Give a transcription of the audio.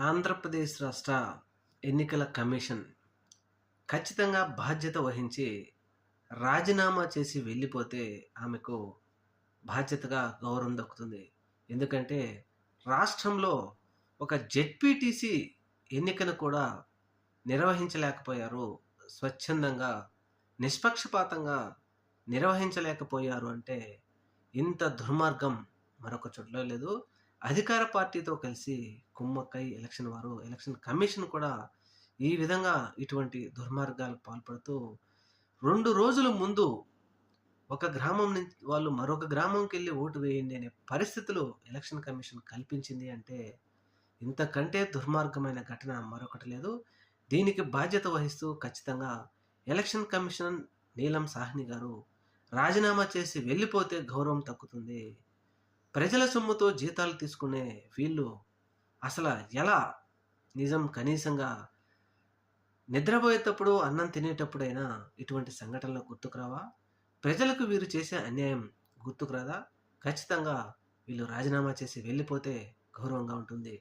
ఆంధ్రప్రదేశ్ రాష్ట్ర ఎన్నికల కమిషన్ ఖచ్చితంగా బాధ్యత వహించి రాజీనామా చేసి వెళ్ళిపోతే ఆమెకు బాధ్యతగా గౌరవం దక్కుతుంది. ఎందుకంటే రాష్ట్రంలో ఒక జెడ్పీటీసీ ఎన్నికను కూడా నిర్వహించలేకపోయారు. స్వచ్ఛందంగా, నిష్పక్షపాతంగా నిర్వహించలేకపోయారు అంటే ఇంత దుర్మార్గం మరొక చోట్ల లేదు. అధికార పార్టీతో కలిసి కుమ్మక్కై ఎలక్షన్ కమిషన్ కూడా ఈ విధంగా ఇటువంటి దుర్మార్గాలకు పాల్పడుతూ 2 రోజుల ముందు ఒక గ్రామం నుంచి వాళ్ళు మరొక గ్రామంకెళ్ళి ఓటు వేయండి అనే పరిస్థితులు ఎలక్షన్ కమిషన్ కల్పించింది అంటే ఇంతకంటే దుర్మార్గమైన ఘటన మరొకటి లేదు. దీనికి బాధ్యత వహిస్తూ ఖచ్చితంగా ఎలక్షన్ కమిషన్ నీలం సాహ్ని గారు రాజీనామా చేసి వెళ్ళిపోతే గౌరవం తగ్గుతుంది. ప్రజల సొమ్ముతో జీతాలు తీసుకునే వీళ్ళు అసలు ఎలా కనీసంగా నిద్రపోయేటప్పుడు, అన్నం తినేటప్పుడైనా ఇటువంటి సంఘటనలు గుర్తుకు రావా? ప్రజలకు వీరు చేసే అన్యాయం గుర్తుకు రాదా? ఖచ్చితంగా వీళ్ళు రాజీనామా చేసి వెళ్ళిపోతే గౌరవంగా ఉంటుంది.